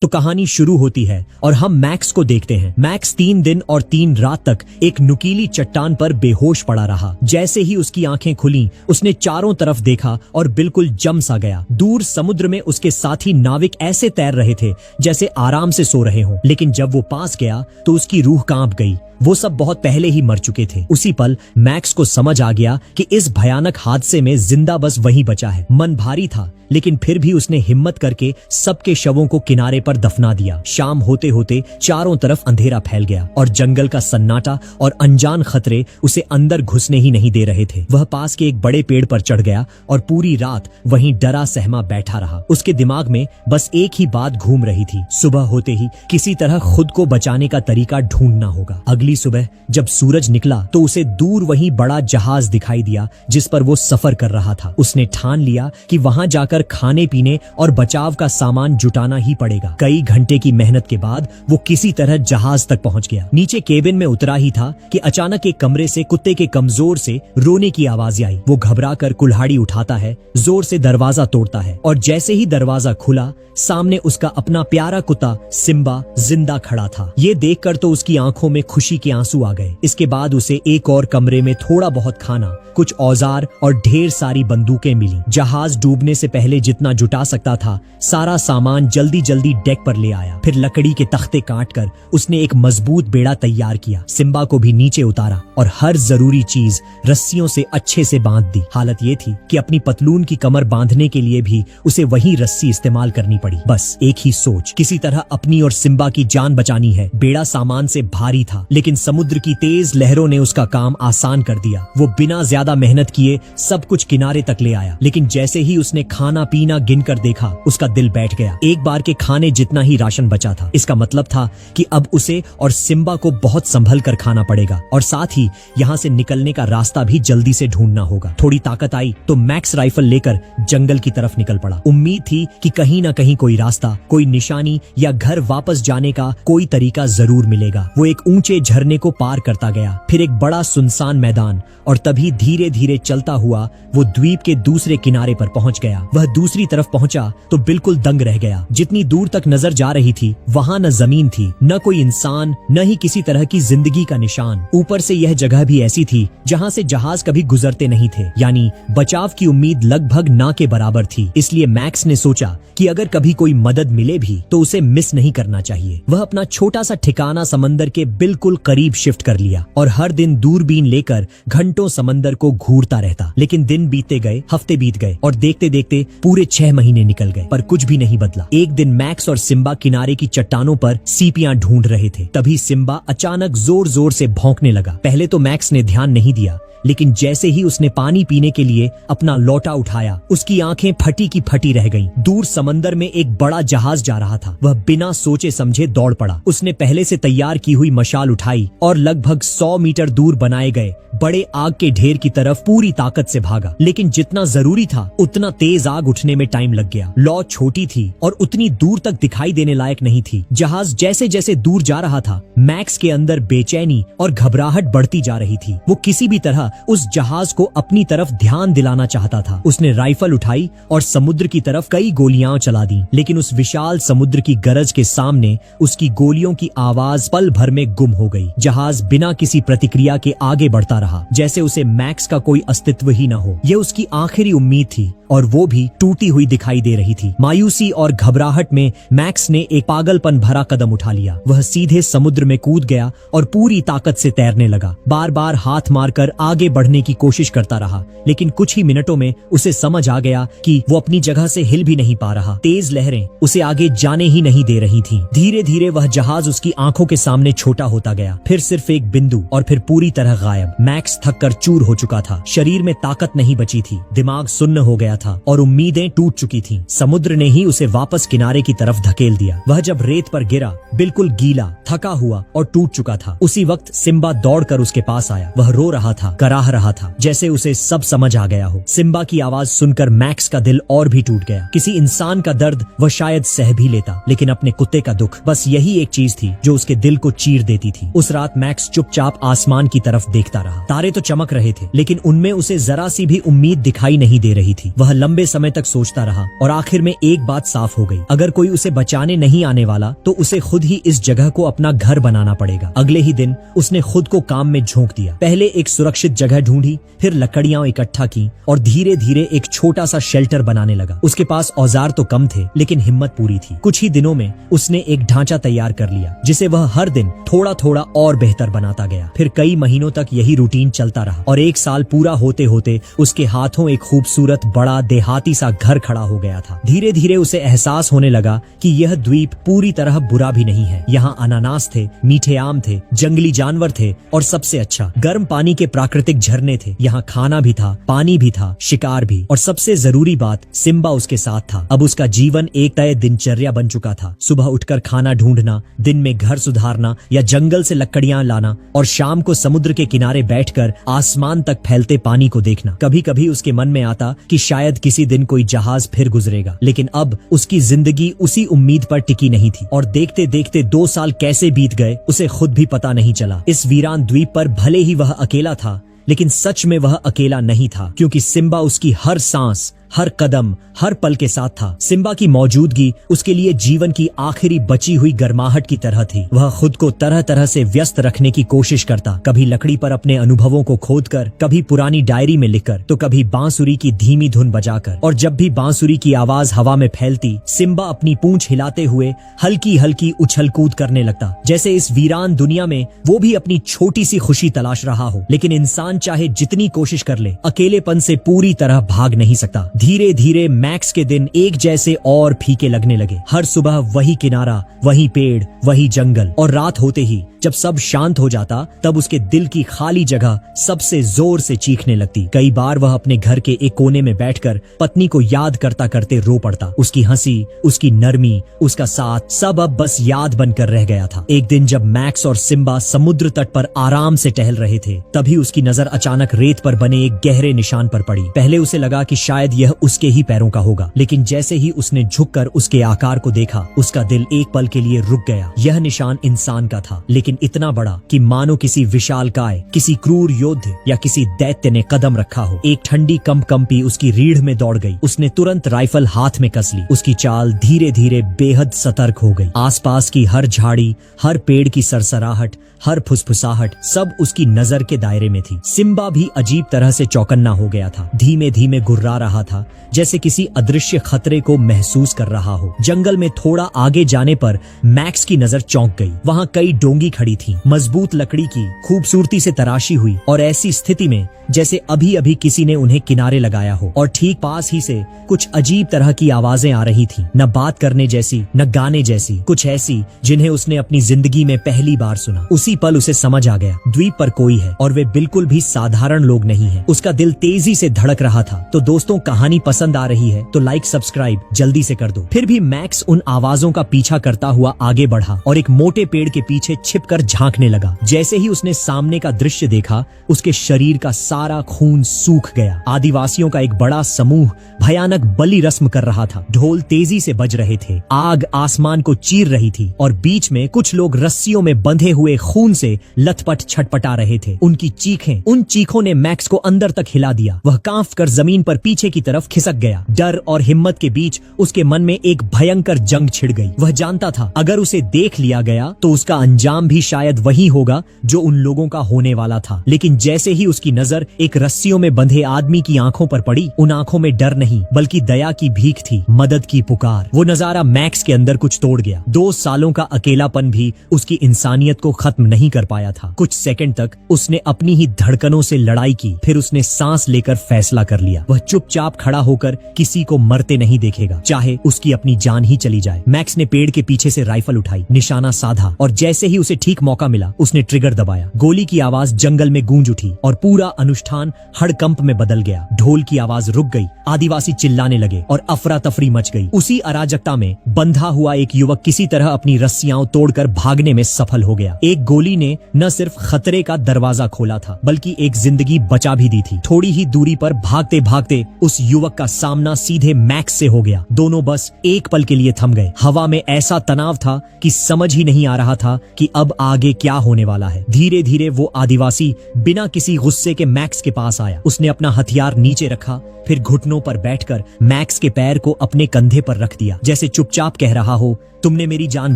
तो कहानी शुरू होती है और हम मैक्स को देखते हैं। मैक्स 3 दिन और 3 रात तक एक नुकीली चट्टान पर बेहोश पड़ा रहा। जैसे ही उसकी आंखें खुली, उसने चारों तरफ देखा और बिल्कुल जम सा गया। दूर समुद्र में उसके साथी नाविक ऐसे तैर रहे थे जैसे आराम से सो रहे हों, लेकिन जब वो पास गया तो उसकी रूह कांप गई। वो सब बहुत पहले ही मर चुके थे। उसी पल मैक्स को समझ आ गया कि इस भयानक हादसे में जिंदा बस वही बचा है। मन भारी था, लेकिन फिर भी उसने हिम्मत करके सबके शवों को किनारे पर दफना दिया। शाम होते होते चारों तरफ अंधेरा फैल गया और जंगल का सन्नाटा और अनजान खतरे उसे अंदर घुसने ही नहीं दे रहे थे। वह पास के एक बड़े पेड़ पर चढ़ गया और पूरी रात वहीं डरा सहमा बैठा रहा। उसके दिमाग में बस एक ही बात घूम रही थी, सुबह होते ही किसी तरह खुद को बचाने का तरीका ढूंढना होगा। अगली सुबह जब सूरज निकला तो उसे दूर वहीं बड़ा जहाज दिखाई दिया जिस पर वो सफर कर रहा था। उसने ठान लिया कि वहां जाकर खाने पीने और बचाव का सामान जुटाना ही पड़ेगा। कई घंटे की मेहनत के बाद वो किसी तरह जहाज तक पहुंच गया। नीचे केबिन में उतरा ही था कि अचानक एक कमरे से कुत्ते के कमजोर से रोने की आवाज आई। वो घबराकर कुल्हाड़ी उठाता है, जोर से दरवाजा तोड़ता है और जैसे ही दरवाजा खुला, सामने उसका अपना प्यारा कुत्ता सिम्बा जिंदा खड़ा था। ये देखकर तो उसकी आंखों में खुशी के आंसू आ गए। इसके बाद उसे एक और कमरे में थोड़ा बहुत खाना, कुछ औजार और ढेर सारी बंदूकें मिली। जहाज डूबने से पहले जितना जुटा सकता था सारा सामान जल्दी जल्दी डेक पर ले आया। फिर लकड़ी के तख्ते काटकर उसने एक मजबूत बेड़ा तैयार किया। सिम्बा को भी नीचे उतारा और हर जरूरी चीज रस्सियों से अच्छे से बांध दी। हालत ये थी कि अपनी पतलून की कमर बांधने के लिए भी उसे वही रस्सी इस्तेमाल करनी पड़ी। बस एक ही सोच, किसी तरह अपनी और सिम्बा की जान बचानी है। बेड़ा सामान से भारी था, लेकिन समुद्र की तेज लहरों ने उसका काम आसान कर दिया। वो बिना ज्यादा मेहनत किए सब कुछ किनारे तक ले आया। लेकिन जैसे ही उसने खाना पीना गिनकर देखा, उसका दिल बैठ गया। एक बार के खाने जितना ही राशन बचा था। इसका मतलब था कि अब उसे और सिम्बा को बहुत संभल कर खाना पड़ेगा और साथ ही यहाँ से निकलने का रास्ता भी जल्दी से ढूंढना होगा। थोड़ी ताकत आई तो मैक्स राइफल लेकर जंगल की तरफ निकल पड़ा। उम्मीद थी कि कहीं ना कहीं कोई रास्ता, कोई निशानी या घर वापस जाने का कोई तरीका जरूर मिलेगा। वो एक ऊंचे झरने को पार करता गया, फिर एक बड़ा सुनसान मैदान, और तभी धीरे धीरे चलता हुआ वो द्वीप के दूसरे किनारे पर पहुंच गया। वह दूसरी तरफ पहुंचा तो बिल्कुल दंग रह गया। जितनी दूर तक नजर जा रही थी वहां न जमीन थी, न कोई इंसान, न ही किसी तरह की जिंदगी का निशान। ऊपर से यह जगह भी ऐसी थी जहां से जहाज कभी गुजरते नहीं थे, यानी बचाव की उम्मीद लगभग ना के बराबर थी। इसलिए मैक्स ने सोचा कि अगर कभी कोई मदद मिले भी तो उसे मिस नहीं करना चाहिए। वह अपना छोटा सा ठिकाना समंदर के बिल्कुल करीब शिफ्ट कर लिया और हर दिन दूरबीन लेकर घंटों समंदर को घूरता रहता। लेकिन दिन बीतते गए, हफ्ते बीत गए और देखते देखते पूरे 6 महीने निकल गए, पर कुछ भी नहीं बदला। एक दिन मैक्स और सिम्बा किनारे की चट्टानों पर सीपियां ढूंढ रहे थे। तभी सिम्बा अचानक जोर जोर से भौंकने लगा। पहले तो मैक्स ने ध्यान नहीं दिया, लेकिन जैसे ही उसने पानी पीने के लिए अपना लोटा उठाया, उसकी आंखें फटी की फटी रह गईं। दूर समंदर में एक बड़ा जहाज जा रहा था। वह बिना सोचे समझे दौड़ पड़ा। उसने पहले से तैयार की हुई मशाल उठाई और लगभग 100 मीटर दूर बनाए गए बड़े आग के ढेर की तरफ पूरी ताकत से भागा। लेकिन जितना जरूरी था उतना तेज आग उठने में टाइम लग गया। लौ छोटी थी और उतनी दूर तक दिखाई देने लायक नहीं थी। जहाज जैसे जैसे दूर जा रहा था, मैक्स के अंदर बेचैनी और घबराहट बढ़ती जा रही थी। वो किसी भी तरह उस जहाज को अपनी तरफ ध्यान दिलाना चाहता था। उसने राइफल उठाई और समुद्र की तरफ कई गोलियां चला दी, लेकिन उस विशाल समुद्र की गरज के सामने उसकी गोलियों की आवाज पल भर में गुम हो गई। जहाज बिना किसी प्रतिक्रिया के आगे बढ़ता रहा, जैसे उसे मैक्स का कोई अस्तित्व ही न हो। यह उसकी आखिरी उम्मीद थी और वो भी टूटी हुई दिखाई दे रही थी। मायूसी और घबराहट में मैक्स ने एक पागलपन भरा कदम उठा लिया। वह सीधे समुद्र में कूद गया और पूरी ताकत से तैरने लगा। बार बार हाथ मारकर आगे बढ़ने की कोशिश करता रहा, लेकिन कुछ ही मिनटों में उसे समझ आ गया कि वो अपनी जगह से हिल भी नहीं पा रहा। तेज लहरें उसे आगे जाने ही नहीं दे रही थीं। धीरे धीरे वह जहाज उसकी आंखों के सामने छोटा होता गया, फिर सिर्फ एक बिंदु और फिर पूरी तरह गायब। मैक्स थककर चूर हो चुका था। शरीर में ताकत नहीं बची थी, दिमाग सुन्न हो गया था और उम्मीदें टूट चुकी थीं। समुद्र ने ही उसे वापस किनारे की तरफ धकेल दिया। वह जब रेत पर गिरा, बिल्कुल गीला, थका हुआ और टूट चुका था, उसी वक्त सिम्बा दौड़कर उसके पास आया। वह रो रहा था, कराह रहा था, जैसे उसे सब समझ आ गया हो। सिम्बा की आवाज सुनकर मैक्स का दिल और भी टूट गया। किसी इंसान का दर्द वह शायद सह भी लेता, लेकिन अपने कुत्ते का दुख, बस यही एक चीज थी जो उसके दिल को चीर देती थी। उस रात मैक्स चुपचाप आसमान की तरफ देखता रहा। तारे तो चमक रहे थे, लेकिन उनमें उसे जरा सी भी उम्मीद दिखाई नहीं दे रही थी। वह लंबे समय तक सोचता रहा और आखिर में एक बात साफ हो गई, अगर कोई उसे बचाने नहीं आने वाला तो उसे खुद ही इस जगह को अपना घर बनाना पड़ेगा। अगले ही दिन उसने खुद को काम में झोंक दिया। पहले एक सुरक्षित जगह ढूंढी, फिर लकड़ियां इकट्ठा की और धीरे धीरे एक छोटा सा शेल्टर बनाने लगा। उसके पास औजार तो कम थे, लेकिन हिम्मत पूरी थी। कुछ ही दिनों में उसने एक ढांचा तैयार कर लिया, जिसे वह हर दिन थोड़ा थोड़ा और बेहतर बनाता गया। फिर कई महीनों तक यही रूटीन चलता रहा और एक साल पूरा होते होते उसके हाथों एक खूबसूरत बड़ा देहाती सा घर खड़ा हो गया था। धीरे धीरे उसे एहसास होने लगा कि यह द्वीप पूरी तरह बुरा भी नहीं है। यहाँ अनानास थे, मीठे आम थे, जंगली जानवर थे और सबसे अच्छा गर्म पानी के प्राकृतिक झरने थे। यहाँ खाना भी था, पानी भी था, शिकार भी, और सबसे जरूरी बात, सिम्बा उसके साथ था। अब उसका जीवन एक तय दिनचर्या बन चुका था। सुबह उठकर खाना ढूंढना, दिन में घर सुधारना या जंगल से लकड़ियां लाना, और शाम को समुद्र के किनारे बैठकर आसमान तक फैलते पानी को देखना। कभी कभी उसके मन में आता कि शायद किसी दिन कोई जहाज फिर गुजरेगा, लेकिन अब उसकी जिंदगी उसी उम्मीद पर टिकी नहीं थी। और देखते देखते 2 साल कैसे बीत गए उसे खुद भी पता नहीं चला। इस वीरान द्वीप पर भले ही वह अकेला था, लेकिन सच में वह अकेला नहीं था, क्योंकि सिम्बा उसकी हर सांस, हर कदम, हर पल के साथ था। सिम्बा की मौजूदगी उसके लिए जीवन की आखिरी बची हुई गर्माहट की तरह थी। वह खुद को तरह तरह से व्यस्त रखने की कोशिश करता, कभी लकड़ी पर अपने अनुभवों को खोदकर, कभी पुरानी डायरी में लिखकर, तो कभी बांसुरी की धीमी धुन बजाकर। और जब भी बांसुरी की आवाज हवा में फैलती, सिम्बा अपनी पूंछ हिलाते हुए हल्की हल्की उछल कूद करने लगता, जैसे इस वीरान दुनिया में वो भी अपनी छोटी सी खुशी तलाश रहा हो। लेकिन इंसान चाहे जितनी कोशिश कर ले, अकेलेपन से पूरी तरह भाग नहीं सकता। धीरे धीरे मैक्स के दिन एक जैसे और फीके लगने लगे। हर सुबह वही किनारा, वही पेड़, वही जंगल, और रात होते ही जब सब शांत हो जाता, तब उसके दिल की खाली जगह सबसे जोर से चीखने लगती। कई बार वह अपने घर के एक कोने में बैठकर पत्नी को याद करता करते रो पड़ता। उसकी हंसी, उसकी नरमी, उसका साथ, सब अब बस याद बनकर रह गया था। एक दिन जब मैक्स और सिम्बा समुद्र तट पर आराम से टहल रहे थे, तभी उसकी नजर अचानक रेत पर बने एक गहरे निशान पर पड़ी। पहले उसे लगा कि शायद यह उसके ही पैरों का होगा, लेकिन जैसे ही उसने झुककर उसके आकार को देखा, उसका दिल एक पल के लिए रुक गया। यह निशान इंसान का था, लेकिन इतना बड़ा कि मानो किसी विशालकाय, किसी क्रूर योद्धा या किसी दैत्य ने कदम रखा हो। एक ठंडी कंपी उसकी रीढ़ में दौड़ गई। उसने तुरंत राइफल हाथ में कस ली। उसकी चाल धीरे धीरे बेहद सतर्क हो गई। आसपास की हर झाड़ी, हर पेड़ की सरसराहट, हर फुसफुसाहट, सब उसकी नजर के दायरे में थी। सिम्बा भी अजीब तरह से चौकन्ना हो गया था। धीमे धीमे गुर्रा रहा था, जैसे किसी अदृश्य खतरे को महसूस कर रहा हो। जंगल में थोड़ा आगे जाने पर मैक्स की नजर चौंक गई। वहां कई डोंगी खड़ी थी, मजबूत लकड़ी की, खूबसूरती से तराशी हुई, और ऐसी स्थिति में जैसे अभी अभी किसी ने उन्हें किनारे लगाया हो। और ठीक पास ही से कुछ अजीब तरह की आवाजें आ रही थी, न बात करने जैसी, न गाने जैसी, कुछ ऐसी जिन्हें उसने अपनी जिंदगी में पहली बार सुना। उसी पल उसे समझ आ गया, द्वीप पर कोई है, और वे बिल्कुल भी साधारण लोग नहीं हैं। उसका दिल तेजी से धड़क रहा था। तो दोस्तों, कहानी पसंद आ रही है तो लाइक सब्सक्राइब जल्दी से कर दो। फिर भी मैक्स उन आवाजों का पीछा करता हुआ आगे बढ़ा और एक मोटे पेड़ के पीछे छिपकर झांकने लगा। जैसे ही उसने सामने का दृश्य देखा, उसके शरीर का सारा खून सूख गया। आदिवासियों का एक बड़ा समूह भयानक बलि रस्म कर रहा था। ढोल तेजी से बज रहे थे, आग आसमान को चीर रही थी, और बीच में कुछ लोग रस्सियों में बंधे हुए खून से लथपथ छटपटा रहे थे। उनकी चीखें, उन चीखों ने मैक्स को अंदर तक हिला दिया। वह कांप कर जमीन पर पीछे की तरफ खिसक गया। डर और हिम्मत के बीच उसके मन में एक भयंकर जंग छिड़ गई। वह जानता था, अगर उसे देख लिया गया तो उसका अंजाम भी शायद वही होगा जो उन लोगों का होने वाला था। लेकिन जैसे ही उसकी नजर एक रस्सियों में बंधे आदमी की आंखों पर पड़ी, उन आंखों में डर नहीं बल्कि दया की भीख थी, मदद की पुकार। वो नजारा मैक्स के अंदर कुछ तोड़ गया। 2 सालों का अकेलापन भी उसकी इंसानियत को खत्म नहीं कर पाया था। कुछ सेकंड तक उसने अपनी ही धड़कनों से लड़ाई की, फिर उसने सांस लेकर फैसला कर लिया। वह चुपचाप खड़ा होकर किसी को मरते नहीं देखेगा, चाहे उसकी अपनी जान ही चली जाए। मैक्स ने पेड़ के पीछे से राइफल उठाई, निशाना साधा और जैसे ही उसे ठीक मौका मिला उसने ट्रिगर दबाया। गोली की आवाज जंगल में गूंज उठी और पूरा अनुष्ठान हड़कंप में बदल गया। ढोल की आवाज रुक गई, आदिवासी चिल्लाने लगे और अफरा तफरी मच गई। उसी अराजकता में बंधा हुआ एक युवक किसी तरह अपनी रस्सियां तोड़कर भागने में सफल हो गया। एक गोली ने न सिर्फ खतरे का दरवाजा खोला था बल्कि एक जिंदगी बचा भी दी थी। थोड़ी ही दूरी पर भागते भागते उस युवक का सामना सीधे मैक्स से हो गया। दोनों बस एक पल के लिए थम गए। हवा में ऐसा तनाव था कि समझ ही नहीं आ रहा था कि अब आगे क्या होने वाला है। धीरे धीरे वो आदिवासी बिना किसी गुस्से के मैक्स के पास आया। उसने अपना हथियार नीचे रखा, फिर घुटनों पर बैठकर मैक्स के पैर को अपने कंधे पर रख दिया, जैसे चुपचाप कह रहा हो, तुमने मेरी जान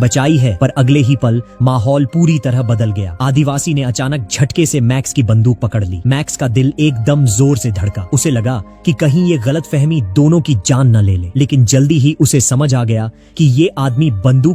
बचाई है। पर अगले ही पल माहौल पूरी तरह बदल गया। आदिवासी ने अचानक झटके से मैक्स की बंदूक पकड़ ली। मैक्स का दिल एकदम जोर से धड़का। उसे लगा कि कहीं ये गलतफहमी दोनों की जान न ले ले। लेकिन जल्दी ही उसे समझ आ गया कि ये आदमी बंदूक